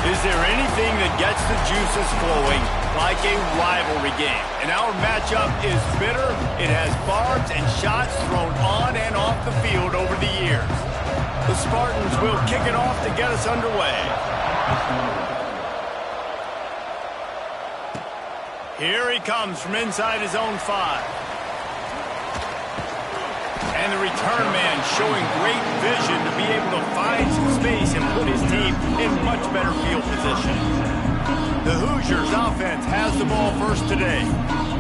Is there anything that gets the juices flowing like a rivalry game? And our matchup is bitter. It has barbs and shots thrown on and off the field over the years. The Spartans will kick it off to get us underway. Here he comes from inside his own 5. And the return man showing great vision to be able to find some space and put his team in much better field position. The Hoosiers offense has the ball first today.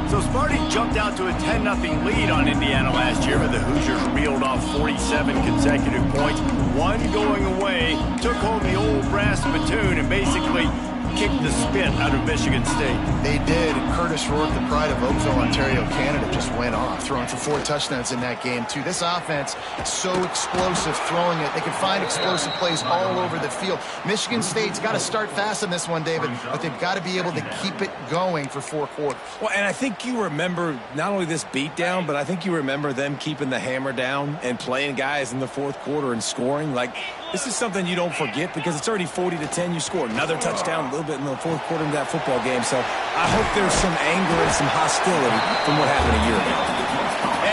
So Sparty jumped out to a 10-0 lead on Indiana last year, but the Hoosiers reeled off 47 consecutive points. One going away, took home the old brass spittoon and basically kicked the spit out of Michigan State. They did. And Curtis Rourke, the pride of Oakville, Ontario, Canada, just went off, throwing for 4 touchdowns in that game, too. This offense is so explosive throwing it. They can find explosive plays all over the field. Michigan State's got to start fast in this one, David, but they've got to be able to keep it going for 4 quarters. Well, and I think you remember not only this beatdown, but I think you remember them keeping the hammer down and playing guys in the 4th quarter and scoring. Like, this is something you don't forget because it's already 40-10. You score another touchdown a little bit in the 4th quarter of that football game. So I hope there's some anger and some hostility from what happened a year ago.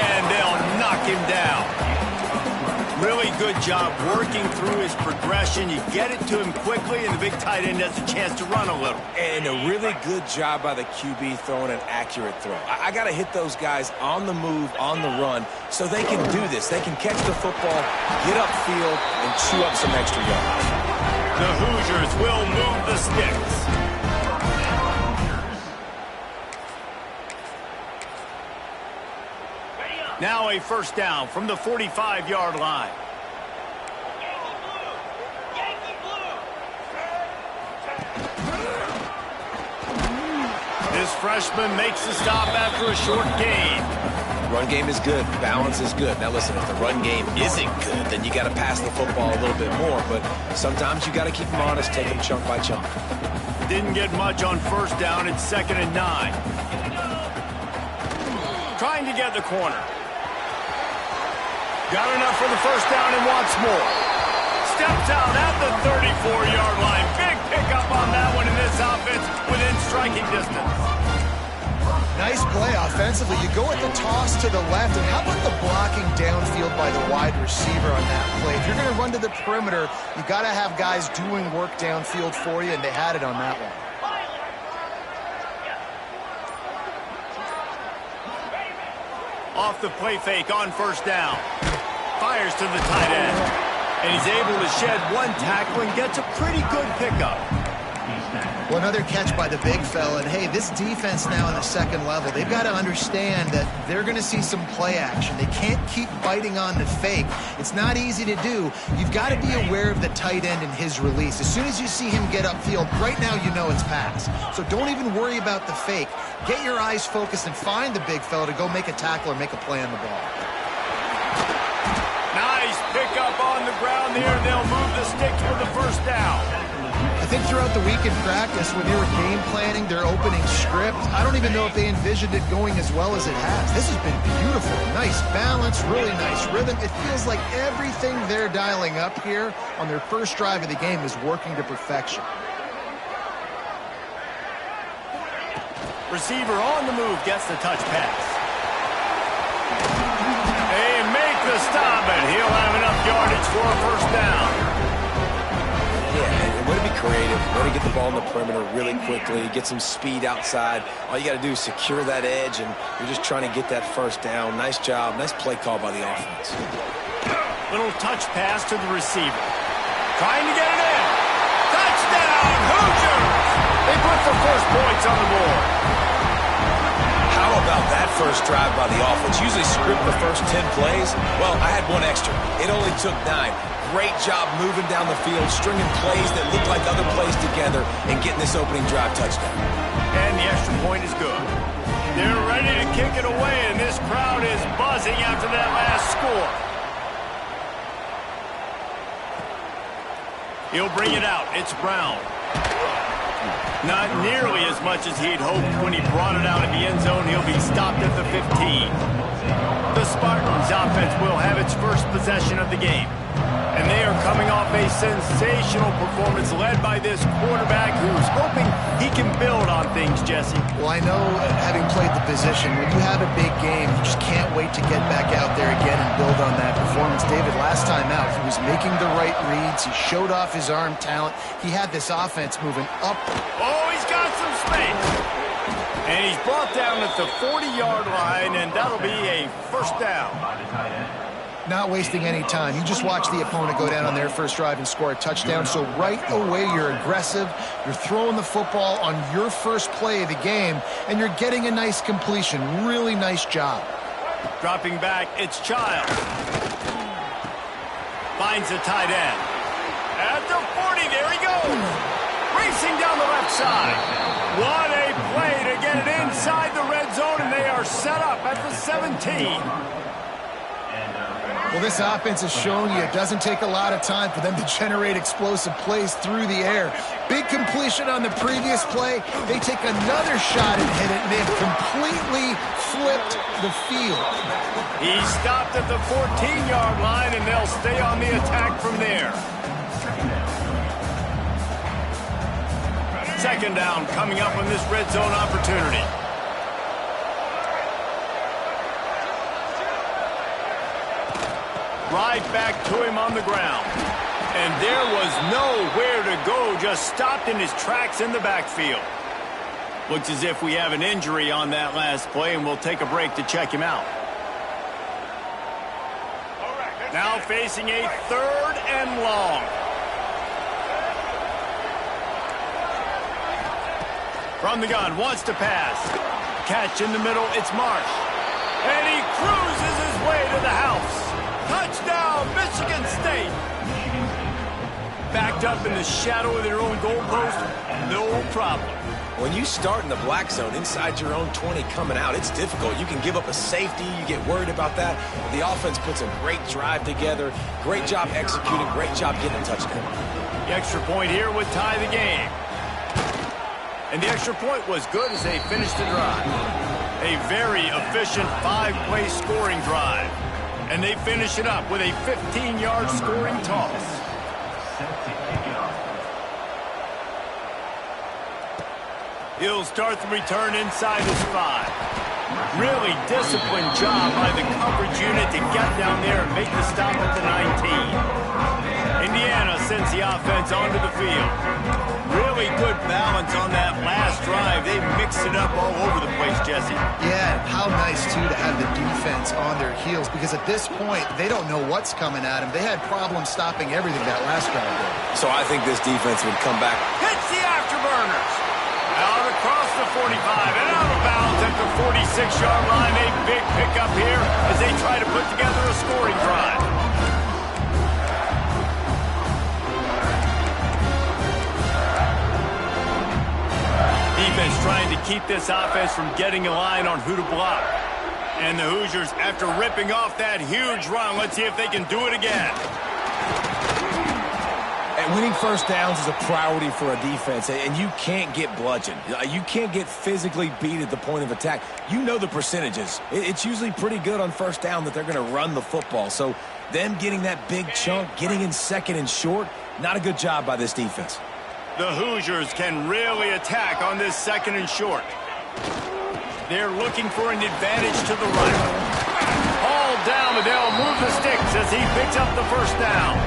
And they'll knock him down. Really good job working through his progression. You get it to him quickly, and the big tight end has a chance to run a little. And a really good job by the QB throwing an accurate throw. I got to hit those guys on the move, on the run, so they can do this. They can catch the football, get upfield, and chew up some extra yards. The Hoosiers will move the sticks. Now a first down from the 45-yard line. This freshman makes the stop after a short gain. Run game is good. Balance is good. Now listen, if the run game isn't good, then you got to pass the football a little bit more. But sometimes you got to keep them honest, take them chunk by chunk. Didn't get much on first down. It's 2nd and 9. Trying to get the corner. Got enough for the first down and wants more. Steps out at the 34-yard line. Big pickup on that one in this offense within striking distance. Nice play offensively. You go with the toss to the left, and how about the blocking downfield by the wide receiver on that play? If you're going to run to the perimeter, you got to have guys doing work downfield for you, and they had it on that one. Off the play fake on first down. Fires to the tight end. And he's able to shed one tackle and gets a pretty good pickup. Well, another catch by the big fella. And, hey, this defense now on the 2nd level, they've got to understand that they're going to see some play action. They can't keep biting on the fake. It's not easy to do. You've got to be aware of the tight end and his release. As soon as you see him get upfield, right now you know it's pass. So don't even worry about the fake. Get your eyes focused and find the big fella to go make a tackle or make a play on the ball. Nice pickup on the ground there. They'll move the sticks for the first down. I think throughout the week in practice, when they were game planning their opening script, I don't even know if they envisioned it going as well as it has. This has been beautiful. Nice balance, really nice rhythm. It feels like everything they're dialing up here on their first drive of the game is working to perfection. Receiver on the move gets the touch pass. They make the stop, and he'll have enough yardage for a first down. Yeah, and way to be creative, way to get the ball in the perimeter really quickly, get some speed outside. All you got to do is secure that edge, and you're just trying to get that first down. Nice job. Nice play call by the offense. Little touch pass to the receiver. Trying to get it in. Touchdown, Hoosiers! They put the first points on the board. How about that first drive by the offense? Usually script the first 10 plays. Well, I had one extra. It only took 9. Great job moving down the field, stringing plays that look like other plays together, and getting this opening drive touchdown. And the extra point is good. They're ready to kick it away, and this crowd is buzzing after that last score. He'll bring it out. It's Brown. Not nearly as much as he'd hoped when he brought it out in the end zone. He'll be stopped at the 15. The Spartans Titans offense will have its first possession of the game. And they are coming off a sensational performance led by this quarterback who's hoping he can build on things, Jesse. Well, I know, having played the position, when you have a big game, you just can't wait to get back out there again and build on that performance. David, last time out, he was making the right reads. He showed off his arm talent. He had this offense moving up. Oh, he's got some space. And he's brought down at the 40-yard line, and that'll be a first down. Not wasting any time. You just watch the opponent go down on their first drive and score a touchdown. So right away, you're aggressive. You're throwing the football on your first play of the game, and you're getting a nice completion. Really nice job. Dropping back, it's Childs. Finds the tight end. At the 40, there he goes. Racing down the left side. What a play to get it inside the red zone, and they are set up at the 17. Well, this offense has shown you it doesn't take a lot of time for them to generate explosive plays through the air. Big completion on the previous play. They take another shot and hit it, and they've completely flipped the field. He stopped at the 14-yard line, and they'll stay on the attack from there. Second down coming up on this red zone opportunity. Right back to him on the ground. And there was nowhere to go, just stopped in his tracks in the backfield. Looks as if we have an injury on that last play, and we'll take a break to check him out. Now facing a third and long. From the gun, wants to pass. Catch in the middle, it's Marsh. And he cruises his way to the house. Touchdown, Michigan State. Backed up in the shadow of their own goalpost, no problem. When you start in the black zone inside your own 20 coming out, it's difficult. You can give up a safety. You get worried about that. The offense puts a great drive together. Great job executing. Great job getting a touchdown. The extra point here would tie the game. And the extra point was good as they finished the drive. A very efficient 5-play scoring drive. And they finish it up with a 15-yard scoring toss. He'll start the return inside his 5. Really disciplined job by the coverage unit to get down there and make the stop at the 19. Indiana sends the offense onto the field. Really good balance on that last drive. They mixed it up all over the place, Jesse. Yeah, how nice, too, to have the defense on their heels, because at this point, they don't know what's coming at them. They had problems stopping everything that last drive did. So I think this defense would come back. Hits the afterburners. Out across the 45 and out of bounds at the 46-yard line. A big pickup here as they try to put together a scoring drive. Defense trying to keep this offense from getting a line on who to block. And the Hoosiers, after ripping off that huge run, let's see if they can do it again. And winning first downs is a priority for a defense, and you can't get bludgeoned. You can't get physically beat at the point of attack. You know the percentages. It's usually pretty good on first down that they're going to run the football. So them getting that big chunk, getting in second and short, not a good job by this defense. The Hoosiers can really attack on this second and short. They're looking for an advantage to the right. Hauled down, and they'll move the sticks as he picks up the first down.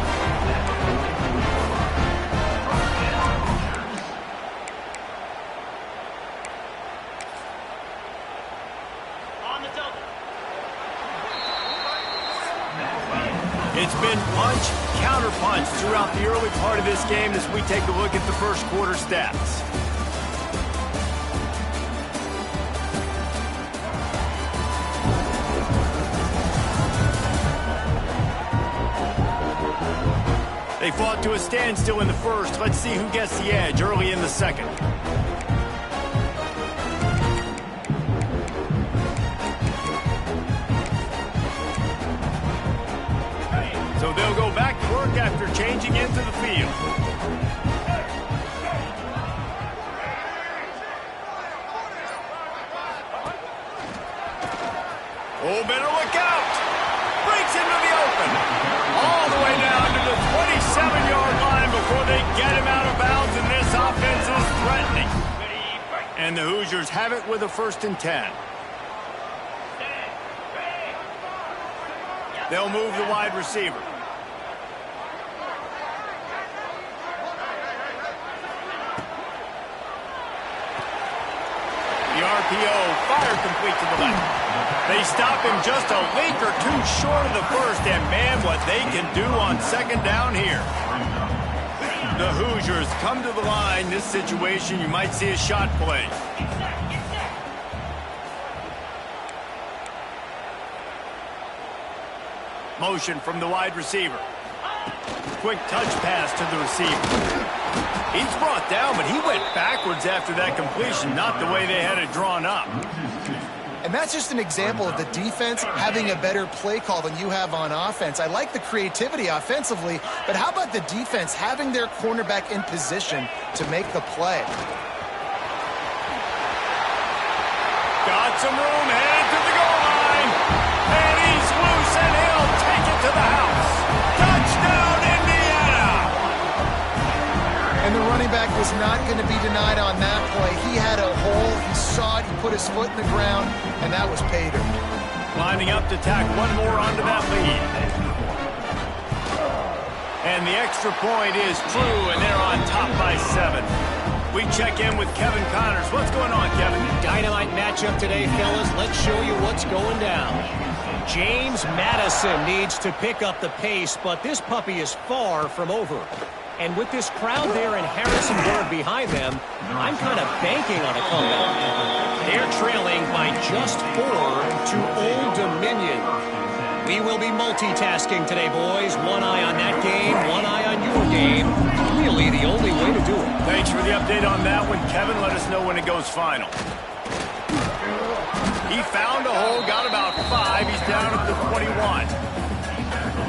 It's been punch, counter-punch throughout the early part of this game as we take a look at the first quarter stats. They fought to a standstill in the first. Let's see who gets the edge early in the second. So they'll go back to work after changing into the field. Oh, better look out. And the Hoosiers have it with a 1st and 10. They'll move the wide receiver. The RPO, fire complete to the left. They stop him just a link or two short of the first, and man, what they can do on 2nd down here. The Hoosiers come to the line. This situation, you might see a shot play. Motion from the wide receiver. Quick touch pass to the receiver. He's brought down, but he went backwards after that completion, not the way they had it drawn up. And that's just an example of the defense having a better play call than you have on offense. I like the creativity offensively, but how about the defense having their cornerback in position to make the play? Got some room, headed to the goal line. And he's loose, and he'll take it to the house. Touchdown, Indiana! And the running back was not going to be denied on that play. He had a hole, he saw it, he put his foot in the ground, and that was pay dirt. Lining up to tack one more onto that lead. And the extra point is true, and they're on top by 7. We check in with Kevin Connors. What's going on, Kevin? Dynamite matchup today, fellas. Let's show you what's going down. James Madison needs to pick up the pace, but this puppy is far from over. And with this crowd there in Harrisonburg behind them, I'm kind of banking on a comeback. They're trailing by just 4 to Old Dominion. We will be multitasking today, boys. One eye on that game, one eye on your game. Really the only way to do it. Thanks for the update on that one, Kevin. Let us know when it goes final. He found a hole, got about 5. He's down at the 21.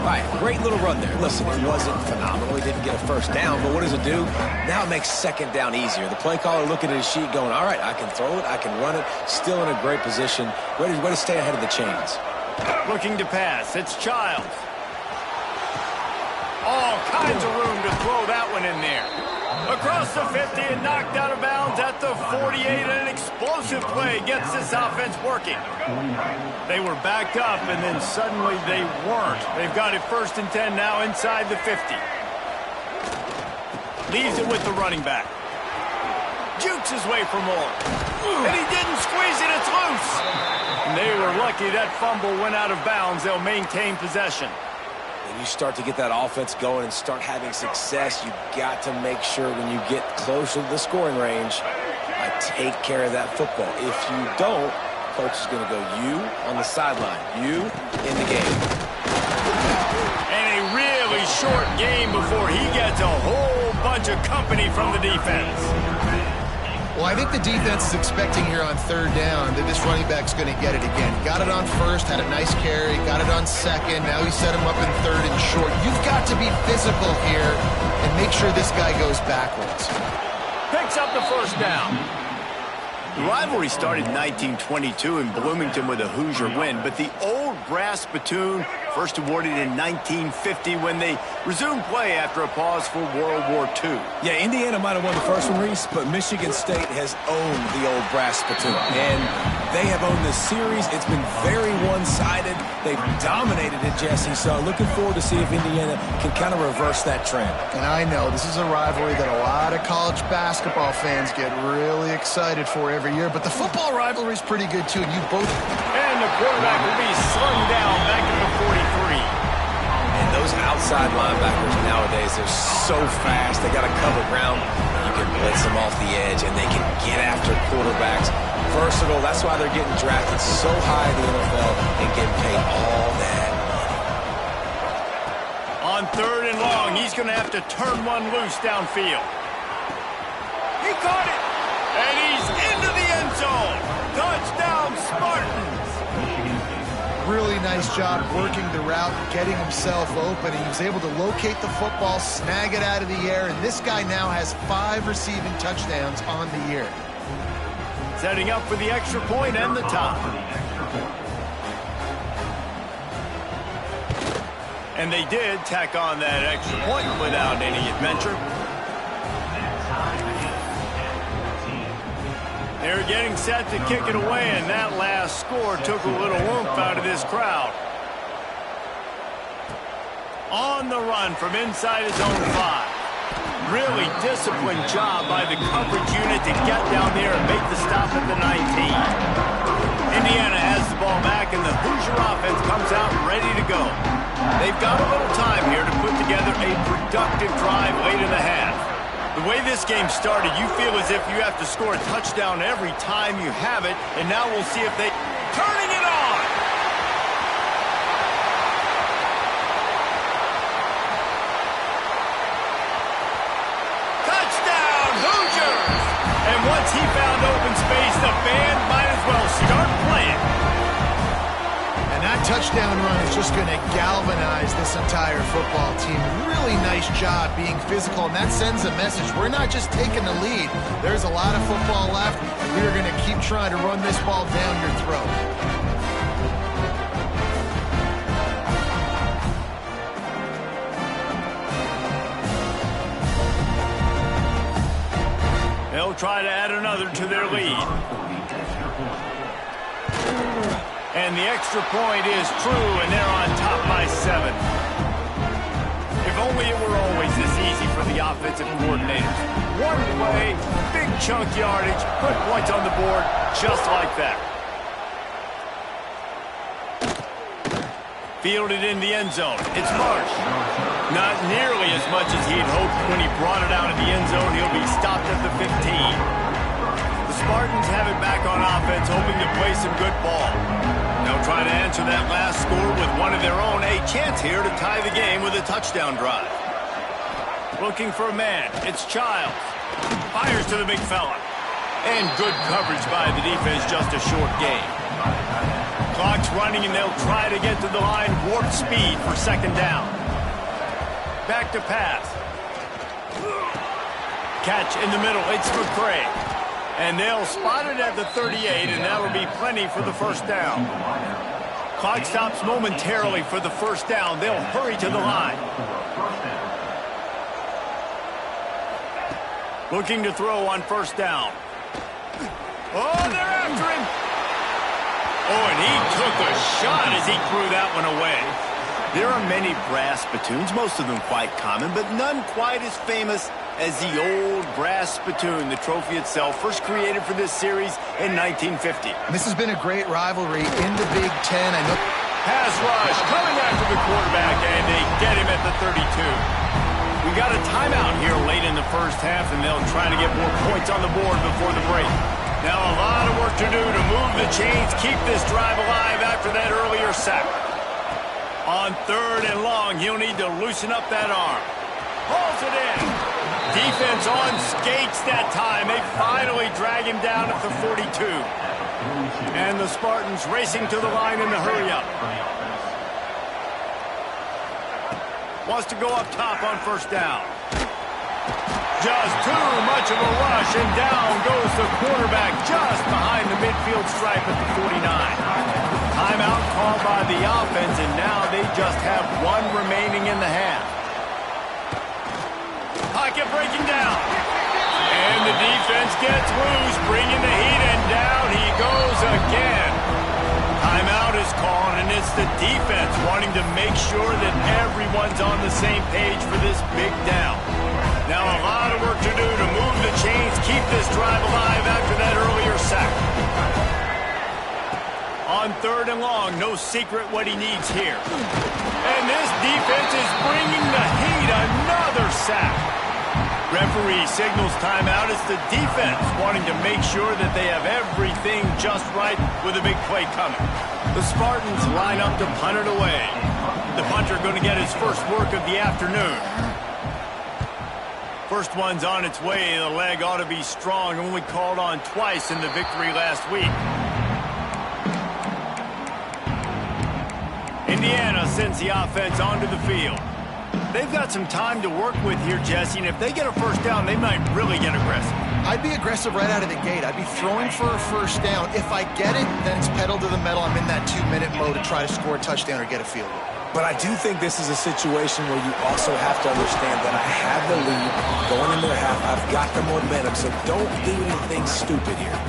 All right, great little run there. Listen, it wasn't phenomenal. He didn't get a 1st down, but what does it do? Now it makes 2nd down easier. The play caller looking at his sheet going, all right, I can throw it, I can run it, still in a great position. Way to stay ahead of the chains. Looking to pass. It's Childs. All kinds of room to throw that one in there. Across the 50 and knocked out of bounds at the 48. And an explosive play gets this offense working. They were backed up, and then suddenly they weren't. They've got it 1st and 10 now inside the 50. Leaves it with the running back. Jukes his way for more. And he didn't squeeze it. It's loose. And they were lucky that fumble went out of bounds. They'll maintain possession. When you start to get that offense going and start having success, you got to make sure when you get closer to the scoring range, take care of that football. If you don't, coach is going to go you on the sideline, you in the game. And a really short game before he gets a whole bunch of company from the defense. Well, I think the defense is expecting here on 3rd down that this running back's going to get it again. Got it on 1st, had a nice carry, got it on 2nd. Now he set him up in 3rd and short. You've got to be physical here and make sure this guy goes backwards. Picks up the 1st down. The rivalry started in 1922 in Bloomington with a Hoosier win, but the old brass spittoon first awarded in 1950 when they resumed play after a pause for World War II. Yeah, Indiana might have won the first one, Reese, but Michigan State has owned the old brass spittoon. And they have owned this series. It's been very one-sided. They've dominated it, Jesse, so looking forward to see if Indiana can kind of reverse that trend. And I know this is a rivalry that a lot of college basketball fans get really excited for every year, but the football rivalry is pretty good too. And you both. And the quarterback will be slung down back at the 43. And those outside linebackers nowadays, they're so fast. They got to cover ground. You can blitz them off the edge, and they can get after quarterbacks. Versatile. That's why they're getting drafted so high in the NFL and getting paid all that money. On 3rd and long, he's going to have to turn one loose downfield. He caught it. And he's into the end zone. Touchdown, Spartans. Really nice job working the route, getting himself open. He was able to locate the football, snag it out of the air, and this guy now has 5 receiving touchdowns on the year. Setting up for the extra point and the top. And they did tack on that extra point without any adventure. They're getting set to kick it away, and that last score took a little oomph out of this crowd. On the run from inside his own 5. Really disciplined job by the coverage unit to get down there and make the stop at the 19. Indiana has the ball back, and the Hoosier offense comes out ready to go. They've got a little time here to put together a productive drive late in the half. The way this game started, you feel as if you have to score a touchdown every time you have it, and now we'll see if they... Turning it on! Touchdown, Hoosiers! And once he found open space, the band might as well start playing. And that touchdown run is just going to galvanize this entire football team. Really nice job being physical, and that sends a message. We're not just taking the lead. There's a lot of football left. We are going to keep trying to run this ball down your throat. They'll try to add another to their lead. And the extra point is true, and they're on top by 7. If only it were always this easy for the offensive coordinators. One play, big chunk yardage, put points on the board, just like that. Fielded in the end zone. It's Marsh. Not nearly as much as he'd hoped when he brought it out of the end zone. He'll be stopped at the 15. The Spartans have it back on offense, hoping to play some good ball. They'll try to answer that last score with one of their own. A chance here to tie the game with a touchdown drive. Looking for a man. It's Childs. Fires to the big fella. And good coverage by the defense, just a short gain. Clock's running, and they'll try to get to the line. Warp speed for second down. Back to pass. Catch in the middle. It's McCray. And they'll spot it at the 38, and that'll be plenty for the first down. Clock stops momentarily for the first down. They'll hurry to the line. Looking to throw on first down. Oh, they're after him. Oh, and he took a shot as he threw that one away. There are many brass spittoons, most of them quite common, but none quite as famous as the old brass spittoon, the trophy itself, first created for this series in 1950. This has been a great rivalry in the Big Ten. I know. Pass rush coming after the quarterback, and they get him at the 32. We got a timeout here late in the first half, and they'll try to get more points on the board before the break. Now a lot of work to do to move the chains, keep this drive alive after that earlier sack. On 3rd and long, he'll need to loosen up that arm. Hauls it in. Defense on skates that time. They finally drag him down at the 42. And the Spartans racing to the line in the hurry-up. Wants to go up top on first down. Just too much of a rush, and down goes the quarterback just behind the midfield stripe at the 49. Timeout called by the offense, and now they just have one remaining in the half. Pocket breaking down. And the defense gets loose, bringing the heat, and down he goes again. Timeout is called, and it's the defense wanting to make sure that everyone's on the same page for this big down. Now a lot of work to do to move the chains, keep this drive alive after that earlier sack. On 3rd and long, no secret what he needs here. And this defense is bringing the heat, another sack. Referee signals timeout. It's the defense wanting to make sure that they have everything just right with a big play coming. The Spartans line up to punt it away. The punter going to get his first work of the afternoon. First one's on its way. The leg ought to be strong. Only called on twice in the victory last week. Indiana sends the offense onto the field. They've got some time to work with here, Jesse, and if they get a first down, they might really get aggressive. I'd be aggressive right out of the gate. I'd be throwing for a first down. If I get it, then it's pedal to the metal. I'm in that 2-minute mode to try to score a touchdown or get a field goal. But I do think this is a situation where you also have to understand that I have the lead going into the half. I've got the momentum, so don't do anything stupid here.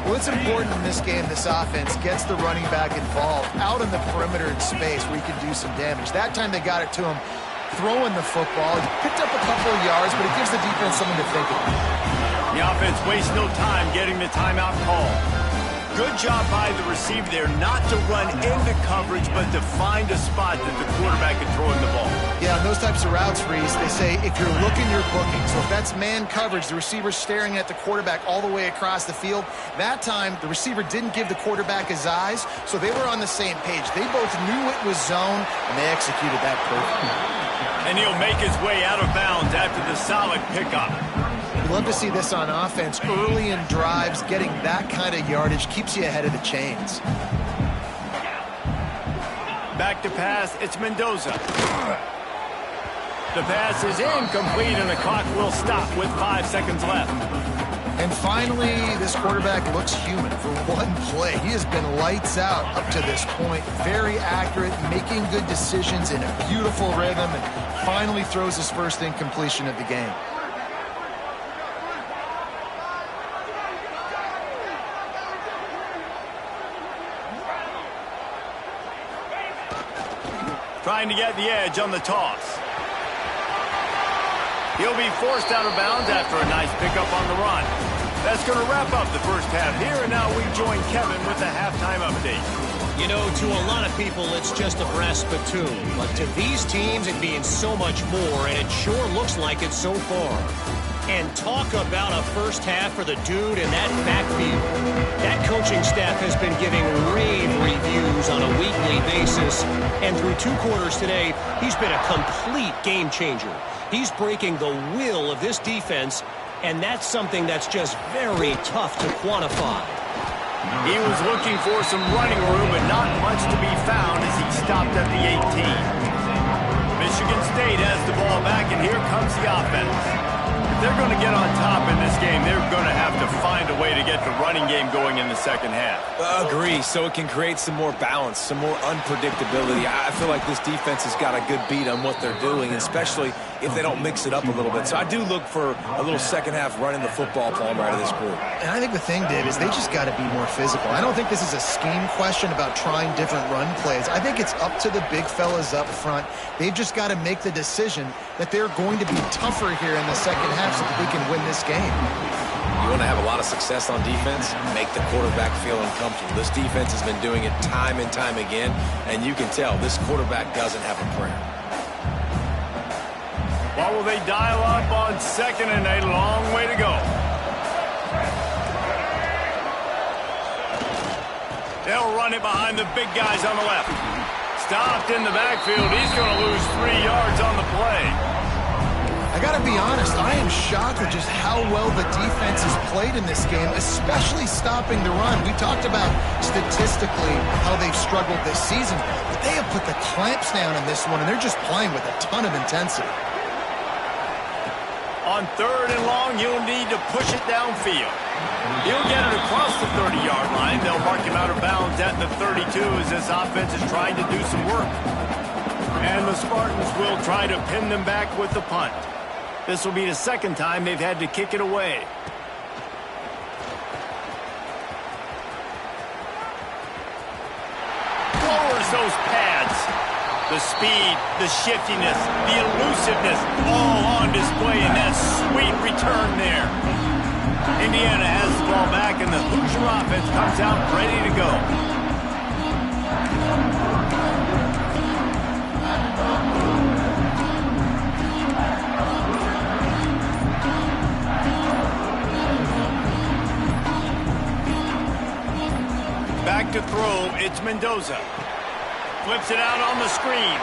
Well, it's important in this game this offense gets the running back involved out in the perimeter in space where he can do some damage. That time they got it to him throwing the football. He picked up a couple of yards, but it gives the defense something to think about. The offense wastes no time getting the timeout call. Good job by the receiver there not to run into coverage, but to find a spot that the quarterback can throw in the ball. Yeah, on those types of routes, Reese, they say if you're looking, you're booking. So if that's man coverage, the receiver's staring at the quarterback all the way across the field. That time, the receiver didn't give the quarterback his eyes, so they were on the same page. They both knew it was zone, and they executed that perfectly. And he'll make his way out of bounds after the solid pickup. You love to see this on offense. Early in drives, getting that kind of yardage keeps you ahead of the chains. Back to pass, it's Mendoza. The pass is incomplete, and the clock will stop with 5 seconds left. And finally, this quarterback looks human for one play. He has been lights out up to this point. Very accurate, making good decisions in a beautiful rhythm, and finally throws his first incompletion of the game. Trying to get the edge on the toss. He'll be forced out of bounds after a nice pickup on the run. That's going to wrap up the first half here, and now we join Kevin with the halftime update. You know, to a lot of people, it's just a brass spittoon. But to these teams, it means so much more, and it sure looks like it so far. And talk about a first half for the dude in that backfield. That coaching staff has been giving rave reviews on a weekly basis. And through 2 quarters today, he's been a complete game changer. He's breaking the will of this defense, and that's something that's just very tough to quantify. He was looking for some running room, but not much to be found as he stopped at the 18. Michigan State has the ball back, and here comes the offense. If they're going to get on top in this game, they're going to have to find a way to get the running game going in the second half. Agree, so it can create some more balance, some more unpredictability. I feel like this defense has got a good beat on what they're doing, especially if they don't mix it up a little bit. So I do look for a little second half running the football Palmer out of this group. And I think the thing, Dave, is they just got to be more physical. I don't think this is a scheme question about trying different run plays. I think it's up to the big fellas up front. They've just got to make the decision that they're going to be tougher here in the second half so that they can win this game. You want to have a lot of success on defense? Make the quarterback feel uncomfortable. This defense has been doing it time and time again, and you can tell this quarterback doesn't have a prayer. What will they dial up on second and a long way to go? They'll run it behind the big guys on the left. Stopped in the backfield. He's going to lose 3 yards on the play. I got to be honest, I am shocked at just how well the defense has played in this game, especially stopping the run. We talked about statistically how they've struggled this season, but they have put the clamps down in this one, and they're just playing with a ton of intensity. On third and long, you'll need to push it downfield. He'll get it across the 30-yard line. They'll mark him out of bounds at the 32 as this offense is trying to do some work. And the Spartans will try to pin them back with the punt. This will be the second time they've had to kick it away. Lowers those pads. The speed, the shiftiness, the elusiveness, all on display in that sweet return there. Indiana has the ball back, and the Hoosier offense comes out ready to go. Back to throw, it's Mendoza. Flips it out on the screen.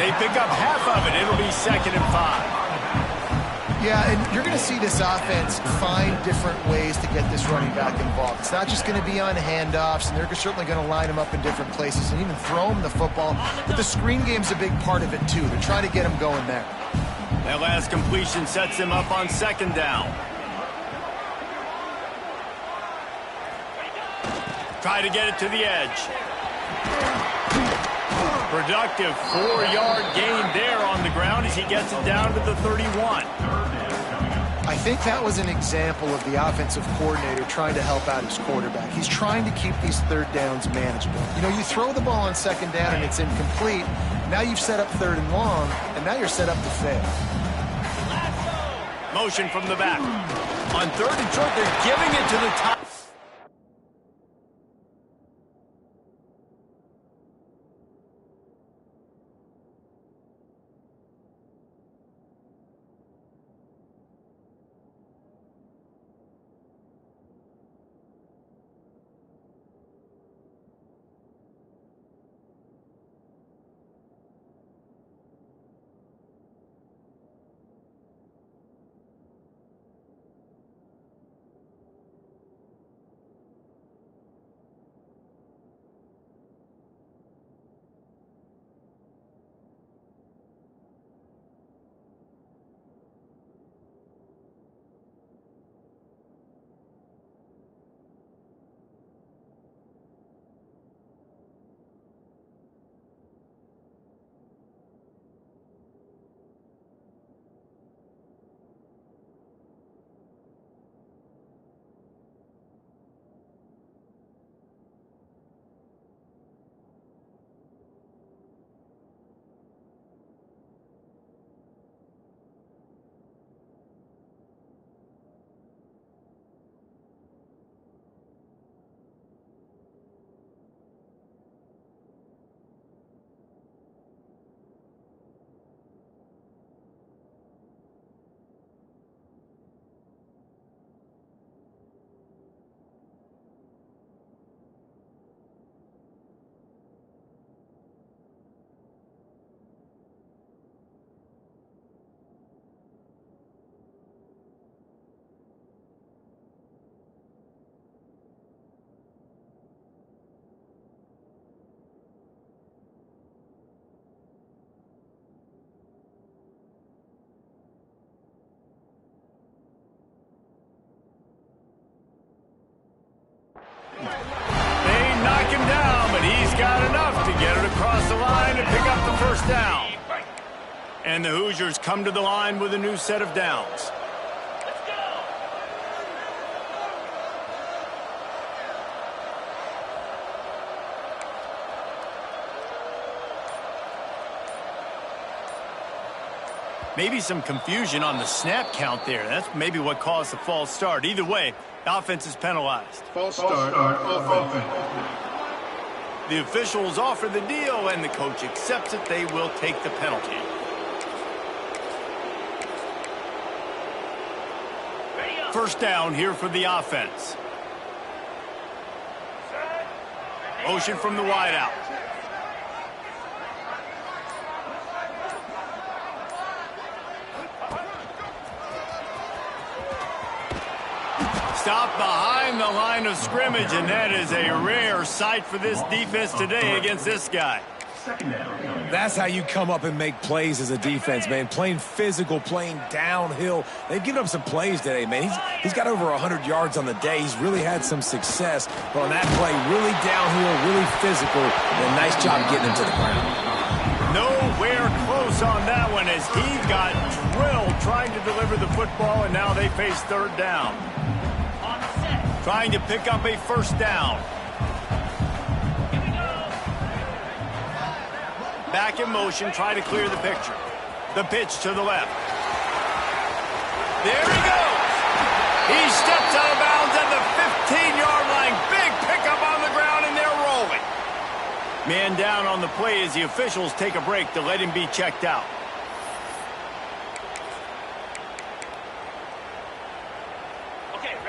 They pick up half of it. It'll be 2nd and 5. Yeah, and you're going to see this offense find different ways to get this running back involved. It's not just going to be on handoffs, and they're certainly going to line him up in different places and even throw him the football. But the screen game's a big part of it, too. They're trying to get him going there. That last completion sets him up on 2nd down. Try to get it to the edge. Productive 4-yard gain there on the ground as he gets it down to the 31. I think that was an example of the offensive coordinator trying to help out his quarterback. He's trying to keep these third downs manageable. You know, you throw the ball on second down and it's incomplete. Now you've set up third and long, and now you're set up to fail. Motion from the back. On third and short, they're giving it to the top. They knock him down, but he's got enough to get it across the line and pick up the first down. And the Hoosiers come to the line with a new set of downs. Maybe some confusion on the snap count there. That's maybe what caused the false start. Either way, the offense is penalized. False start offense. The officials offer the deal, and the coach accepts it. They will take the penalty. First down here for the offense. Motion from the wideout. Stop behind the line of scrimmage, and that is a rare sight for this defense today against this guy. That's how you come up and make plays as a defense, man. Playing physical, playing downhill. They've given up some plays today, man. He's got over 100 yards on the day. He's really had some success. But on that play, really downhill, really physical, and nice job getting him to the ground. Nowhere close on that one as he got drilled trying to deliver the football, and now they face third down. Trying to pick up a first down. Back in motion, try to clear the picture. The pitch to the left. There he goes. He steps out of bounds at the 15-yard line. Big pickup on the ground, and they're rolling. Man down on the play as the officials take a break to let him be checked out.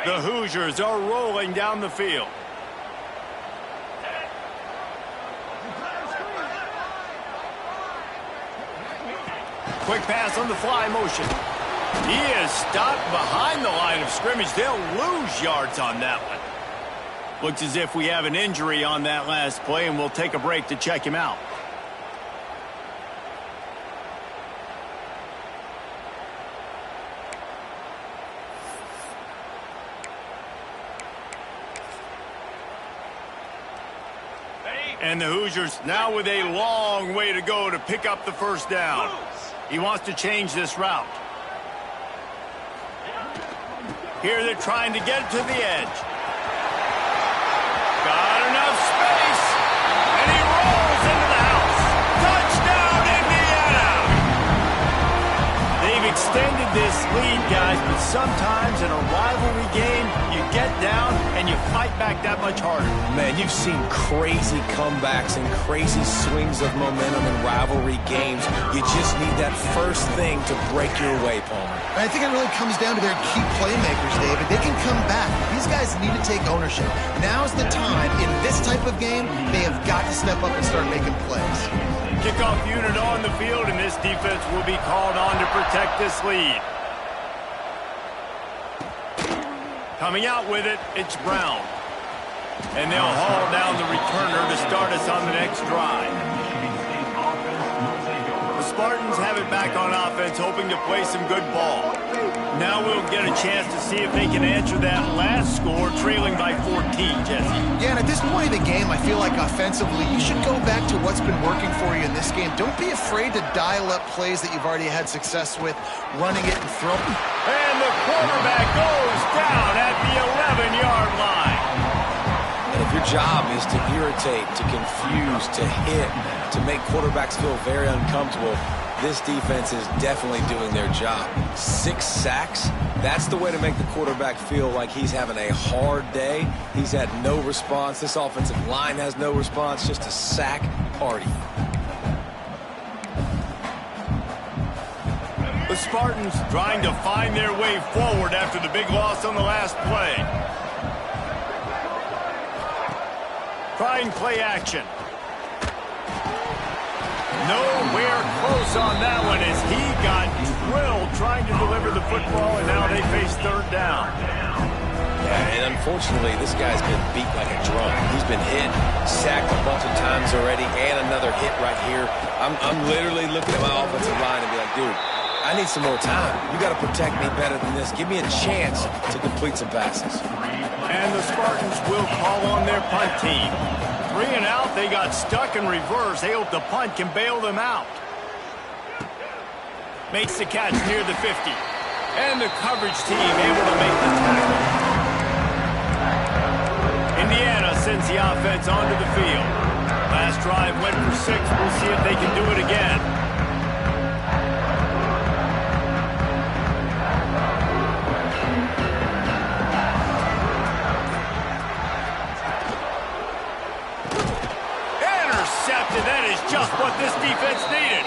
The Hoosiers are rolling down the field. Quick pass on the fly motion. He is stopped behind the line of scrimmage. They'll lose yards on that one. Looks as if we have an injury on that last play, and we'll take a break to check him out. And the Hoosiers now with a long way to go to pick up the first down. He wants to change this route. Here they're trying to get it to the edge. Got enough space. And he rolls into the house. Touchdown, Indiana! They've extended this lead, guys, but sometimes in a rivalry game, you get down and you fight back that much harder. Man, you've seen crazy comebacks and crazy swings of momentum in rivalry games. You just need that first thing to break your way, Palmer. I think it really comes down to their key playmakers, David. They can come back. These guys need to take ownership. Now's the time. In this type of game, they have got to step up and start making plays. Kickoff unit on the field, and this defense will be called on to protect this lead. Coming out with it, it's Brown. And they'll haul down the returner to start us on the next drive. The Spartans have it back on offense, hoping to play some good ball. Now we'll get a chance to see if they can answer that last score, trailing by 14, Jesse. Yeah, and at this point in the game, I feel like offensively, you should go back to what's been working for you in this game. Don't be afraid to dial up plays that you've already had success with, running it and throwing. And the quarterback goes down at the 11-yard line. And if your job is to irritate, to confuse, to hit, to make quarterbacks feel very uncomfortable, this defense is definitely doing their job. 6 sacks, that's the way to make the quarterback feel like he's having a hard day. He's had no response. This offensive line has no response, just a sack party. The Spartans trying to find their way forward after the big loss on the last play. Trying play action. Nowhere close on that one as he got drilled trying to deliver the football, and now they face third down. Yeah, and unfortunately, this guy's been beat like a drum. He's been hit, sacked a bunch of times already, and another hit right here. I'm literally looking at my offensive line and be like, dude, I need some more time. You got to protect me better than this. Give me a chance to complete some passes. And the Spartans will call on their punt team. 3 and out, they got stuck in reverse. They hope the punt can bail them out. Makes the catch near the 50. And the coverage team able to make the tackle. Indiana sends the offense onto the field. Last drive went for 6. We'll see if they can do it again. That is just what this defense needed.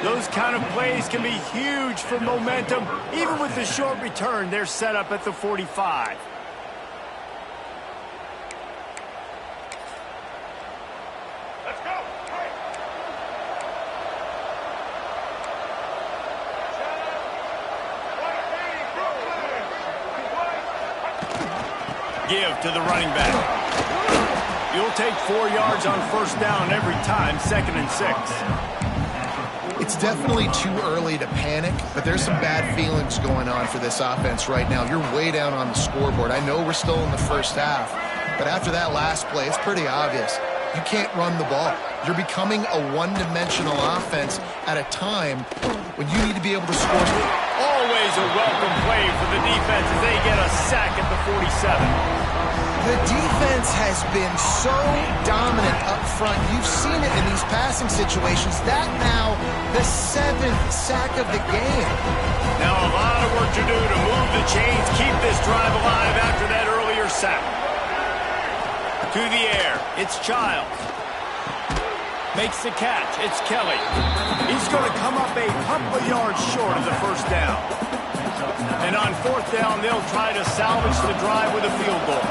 Those kind of plays can be huge for momentum. Even with the short return, they're set up at the 45. Let's go. Give to the running back. You'll take 4 yards on first down every time, 2nd and 6. It's definitely too early to panic, but there's some bad feelings going on for this offense right now. You're way down on the scoreboard. I know we're still in the first half, but after that last play, it's pretty obvious. You can't run the ball. You're becoming a one-dimensional offense at a time when you need to be able to score. Always a welcome play for the defense as they get a sack at the 47. The defense has been so dominant up front. You've seen it in these passing situations. That now the 7th sack of the game. Now a lot of work to do to move the chains, keep this drive alive after that earlier sack. To the air, it's Childs. Makes the catch, it's Kelly. He's going to come up a couple of yards short of the first down. And on 4th down, they'll try to salvage the drive with a field goal.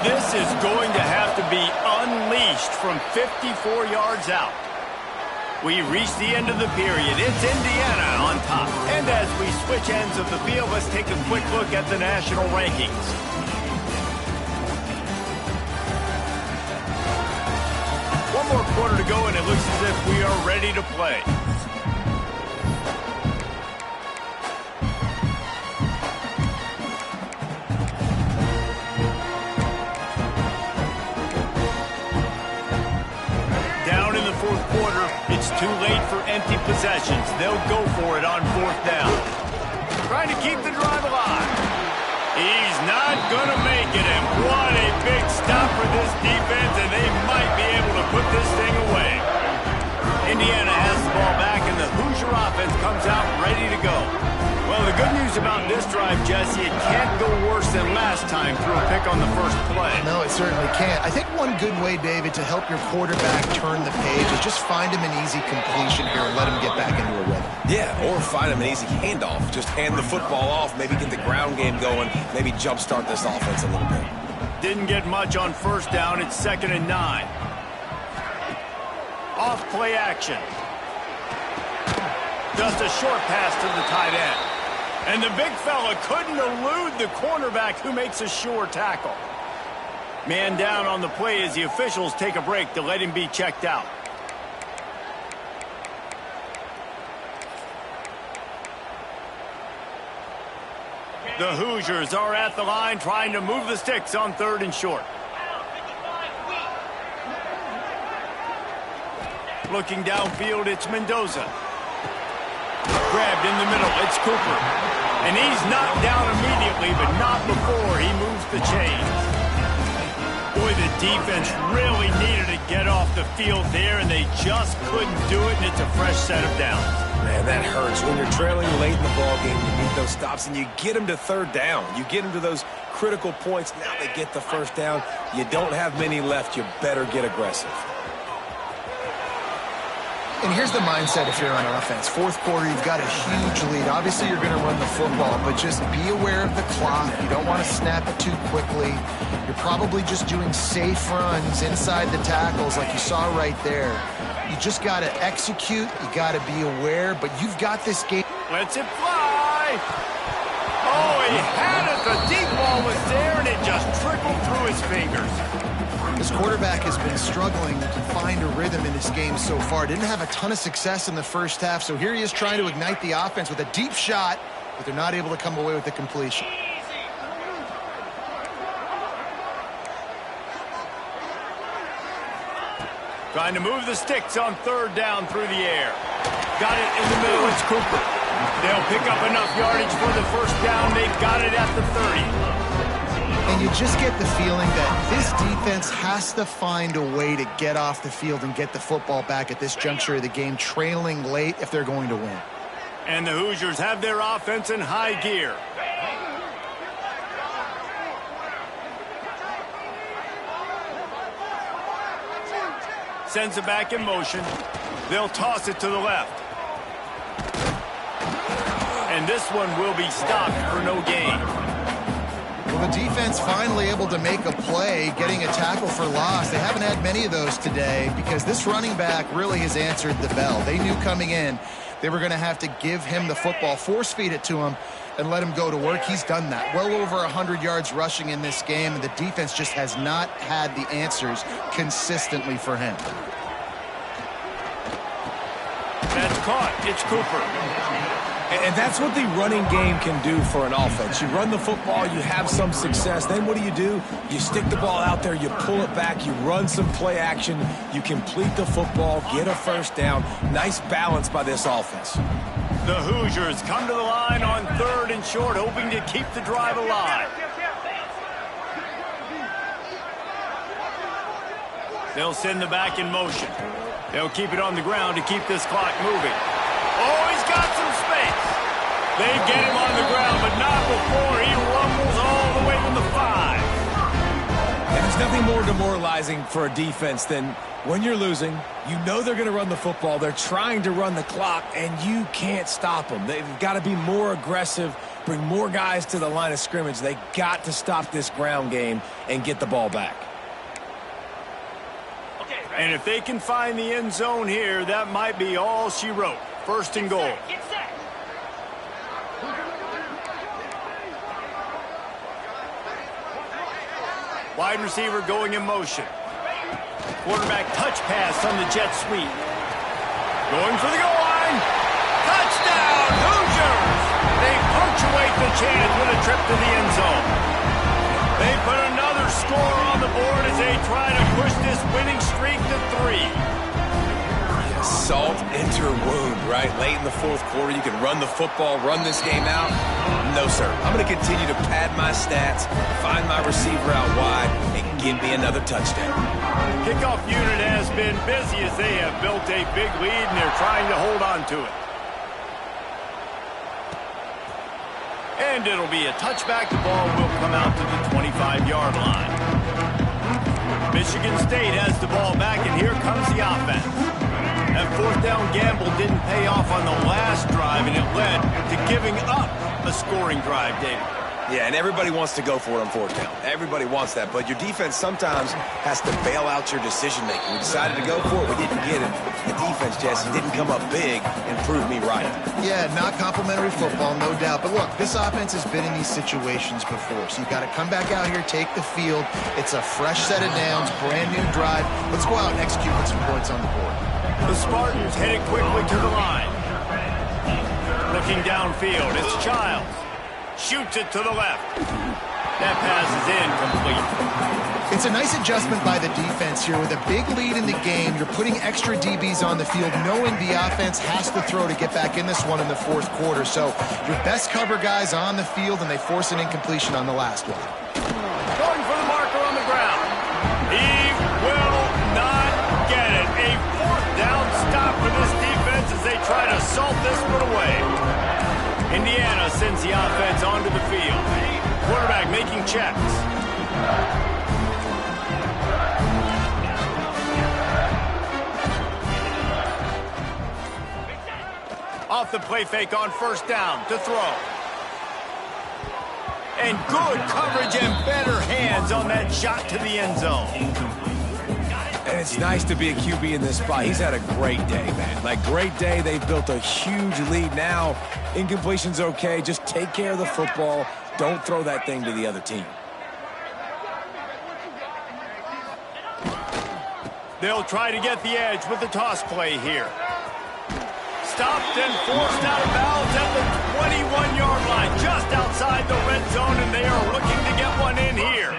This is going to have to be unleashed from 54 yards out. We reach the end of the period. It's Indiana on top. And as we switch ends of the field, let's take a quick look at the national rankings. One more quarter to go, and it looks as if we are ready to play. Too late for empty possessions. They'll go for it on 4th down. Trying to keep the drive alive. He going to make it, and what a big stop for this defense, and they might be able to put this thing away. Indiana has the ball back, and the Hoosier offense comes out ready to go. Well, the good news about this drive, Jesse, it can't go worse than last time through a pick on the first play. No, it certainly can't. I think one good way, David, to help your quarterback turn the page is just find him an easy completion here and let him get back into a rhythm. Yeah, or find him an easy handoff. Just hand the football off, maybe get the ground game going, maybe jumpstart this offense a little bit. Didn't get much on first down. It's 2nd and 9. Off play action. Just a short pass to the tight end. And the big fella couldn't elude the cornerback who makes a sure tackle. Man down on the play as the officials take a break to let him be checked out. The Hoosiers are at the line trying to move the sticks on 3rd and short. Looking downfield, it's Mendoza. Grabbed in the middle, it's Cooper. And he's knocked down immediately, but not before he moves the chains. Boy, the defense really needed to get off the field there, and they just couldn't do it, and it's a fresh set of downs. Man, that hurts. When you're trailing late in the ballgame, you need those stops, and you get them to 3rd down. You get them to those critical points. Now they get the first down. You don't have many left. You better get aggressive. And here's the mindset if you're on offense. 4th quarter, you've got a huge lead. Obviously, you're going to run the football, but just be aware of the clock. You don't want to snap it too quickly. You're probably just doing safe runs inside the tackles like you saw right there. You just got to execute. You got to be aware, but you've got this game. Lets it fly. Oh, he had it. The deep ball was there, and it just trickled through his fingers. This quarterback has been struggling to find a rhythm in this game so far. Didn't have a ton of success in the first half, so here he is trying to ignite the offense with a deep shot, but they're not able to come away with the completion. Trying to move the sticks on 3rd down through the air. Got it in the middle. It's Cooper. They'll pick up enough yardage for the first down. They've got it at the 30. And you just get the feeling that this defense has to find a way to get off the field and get the football back at this juncture of the game, trailing late if they're going to win. And the Hoosiers have their offense in high gear. Sends it back in motion. They'll toss it to the left. And this one will be stopped for no gain. Well, the defense finally able to make a play, getting a tackle for loss. They haven't had many of those today because this running back really has answered the bell. They knew coming in they were going to have to give him the football, force feed it to him, and let him go to work. He's done that. Well over 100 yards rushing in this game, and the defense just has not had the answers consistently for him. That's caught. It's Cooper. And that's what the running game can do for an offense. You run the football, you have some success. Then what do? You stick the ball out there, you pull it back, you run some play action, you complete the football, get a first down. Nice balance by this offense. The Hoosiers come to the line on 3rd and short, hoping to keep the drive alive. They'll send the back in motion. They'll keep it on the ground to keep this clock moving. Oh, he's got some space. They get him on the ground, but not before he rumbles all the way to the 5. And there's nothing more demoralizing for a defense than when you're losing, you know they're going to run the football, they're trying to run the clock, and you can't stop them. They've got to be more aggressive, bring more guys to the line of scrimmage. They got to stop this ground game and get the ball back. And if they can find the end zone here, that might be all she wrote. 1st and goal. Wide receiver going in motion. Quarterback touch pass on the jet sweep. Going for the goal line. Touchdown, Hoosiers! They punctuate the chance with a trip to the end zone. They put another score on the board as they try to push this winning streak to 3. salt into her wound, right? Late in the fourth quarter, you can run the football, run this game out. No, sir. I'm going to continue to pad my stats, find my receiver out wide, and give me another touchdown. Kickoff unit has been busy as they have built a big lead, and they're trying to hold on to it. And it'll be a touchback. The ball will come out to the 25-yard line. Michigan State has the ball back, and here comes the offense. That fourth down gamble didn't pay off on the last drive, and it led to giving up a scoring drive, David. Yeah, and everybody wants to go for it on fourth down. Everybody wants that, but your defense sometimes has to bail out your decision-making. We decided to go for it. We didn't get it. The defense, Jesse, didn't come up big and prove me right. Yeah, not complimentary football, no doubt. But look, this offense has been in these situations before, so you've got to come back out here, take the field. It's a fresh set of downs, brand new drive. Let's go out and execute with some points on the board. The Spartans headed quickly to the line. Looking downfield, it's Childs. Shoots it to the left. That pass is incomplete. It's a nice adjustment by the defense here. With a big lead in the game, you're putting extra DBs on the field, knowing the offense has to throw to get back in this one in the fourth quarter. So your best cover guys on the field, and they force an incompletion on the last one. Going for the marker on the ground. He will not get it. A fourth down stop for this defense as they try to salt this one away. Indiana sends the offense onto the field. Quarterback making checks. Off the play fake on first down to throw. And good coverage and better hands on that shot to the end zone. And it's nice to be a QB in this spot. He's had a great day, man. Like, great day. They've built a huge lead now. Incompletion's okay. Just take care of the football. Don't throw that thing to the other team. They'll try to get the edge with the toss play here. Stopped and forced out of bounds at the 21-yard line, just outside the red zone, and they are looking to get one in here.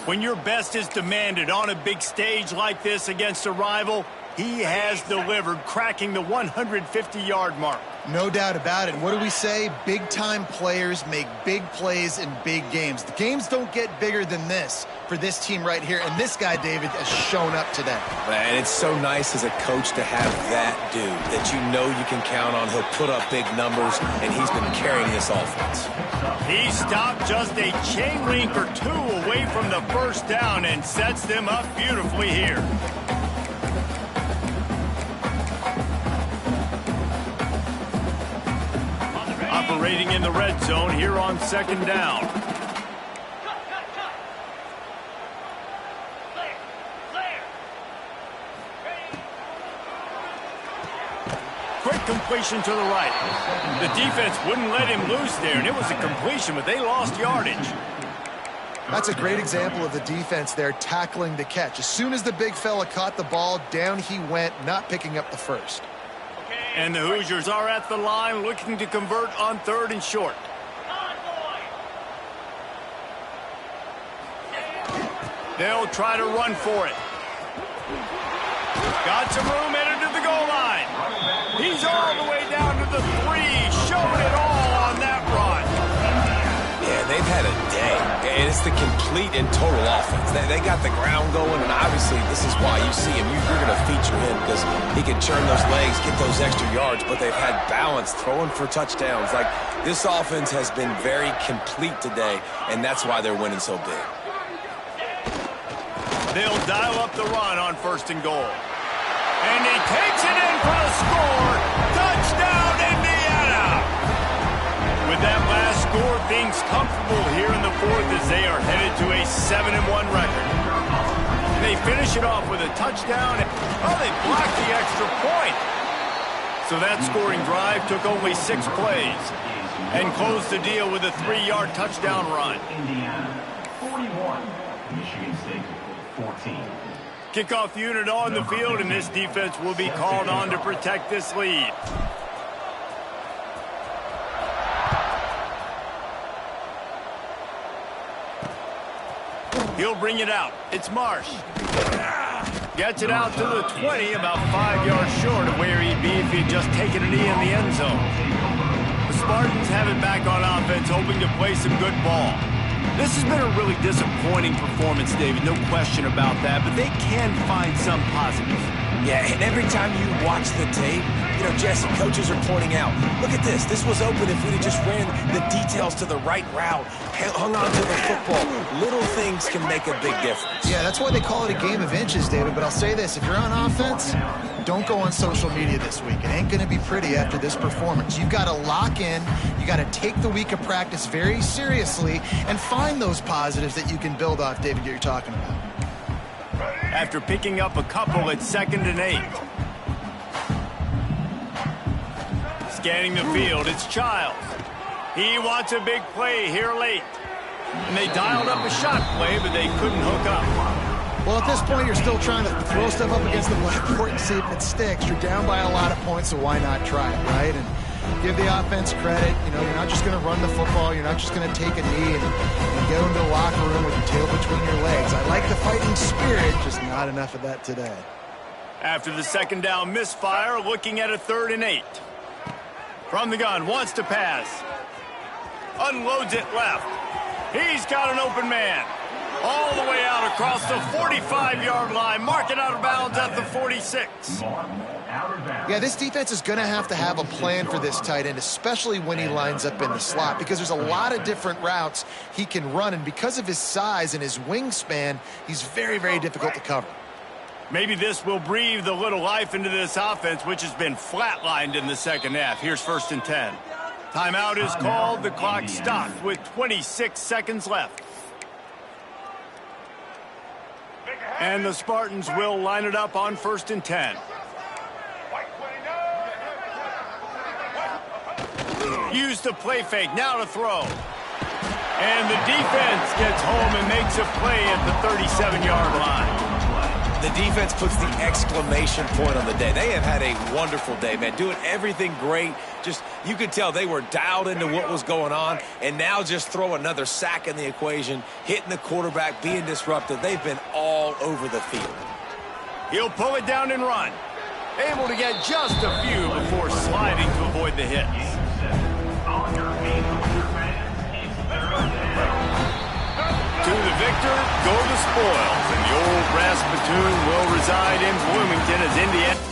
When your best is demanded on a big stage like this against a rival, he has delivered, cracking the 150-yard mark. No doubt about it. What do we say? Big-time players make big plays in big games. The games don't get bigger than this for this team right here, and this guy, David, has shown up today. And it's so nice as a coach to have that dude that you know you can count on. He'll put up big numbers, and he's been carrying this offense. He stopped just a chain link or two away from the first down and sets them up beautifully here. Operating in the red zone here on second down. Quick completion to the right. The defense wouldn't let him loose there, and it was a completion, but they lost yardage. That's a great example of the defense there tackling the catch. As soon as the big fella caught the ball, down he went, not picking up the first. And the Hoosiers are at the line looking to convert on third and short. They'll try to run for it. Got some room, headed to the goal line. He's all the way down to the 3, showing it all on that run. Yeah, they've had a day. And it's the complete and total offense. They got the ground going, and obviously this is why you see him. You're going to feature him because he can churn those legs, get those extra yards, but they've had balance, throwing for touchdowns. Like, this offense has been very complete today, and that's why they're winning so big. They'll dial up the run on first and goal. And he takes it in for the score. Touchdown, Indiana! With that last score, things comfortable here in the fourth as they are headed to a 7-1 record. They finish it off with a touchdown. Oh, they blocked the extra point. So that scoring drive took only 6 plays and closed the deal with a 3-yard touchdown run. Indiana 41, Michigan State 14. Kickoff unit on the field, and this defense will be called on to protect this lead. He'll bring it out. It's Marsh. Gets it out to the 20, about 5 yards short of where he'd be if he'd just taken a knee in the end zone. The Spartans have it back on offense, hoping to play some good ball. This has been a really disappointing performance, David, no question about that, but they can find some positives. Yeah, and every time you watch the tape, you know, Jesse, coaches are pointing out, look at this. This was open if we'd have just ran the details to the right route, hung on to the football. Little things can make a big difference. Yeah, that's why they call it a game of inches, David. But I'll say this, if you're on offense, don't go on social media this week. It ain't going to be pretty after this performance. You've got to lock in. You got to take the week of practice very seriously and find those positives that you can build off, David, that you're talking about. After picking up a couple at 2nd and 8. Scanning the field, it's Childs. He wants a big play here late. And they dialed up a shot play, but they couldn't hook up. Well, at this point, you're still trying to throw stuff up against the blackboard and see if it sticks. You're down by a lot of points, so why not try it, right? And give the offense credit. You know, you're not just going to run the football. You're not just going to take a knee and go into the locker room with your tail between your legs. I like the fighting spirit, just not enough of that today. After the 2nd down misfire, looking at a 3rd and 8. From the gun, wants to pass. Unloads it left. He's got an open man. All the way out across the 45-yard line. Marking out of bounds at the 46. Yeah, this defense is going to have a plan for this tight end, especially when he lines up in the slot, because there's a lot of different routes he can run, and because of his size and his wingspan, he's very, very difficult to cover. Maybe this will breathe a little life into this offense, which has been flatlined in the second half. Here's 1st and 10. Timeout is called. The clock stopped with 26 seconds left. And the Spartans will line it up on 1st and 10. Use the play fake, now to throw. And the defense gets home and makes a play at the 37-yard line. The defense puts the exclamation point on the day. They have had a wonderful day, man. Doing everything great. Just, you could tell they were dialed into what was going on, and now just throw another sack in the equation, hitting the quarterback, being disruptive. They've been all over the field. He'll pull it down and run. Able to get just a few before sliding to avoid the hits. To the victor, go the spoils, and the old Rasputin will reside in Bloomington as Indiana.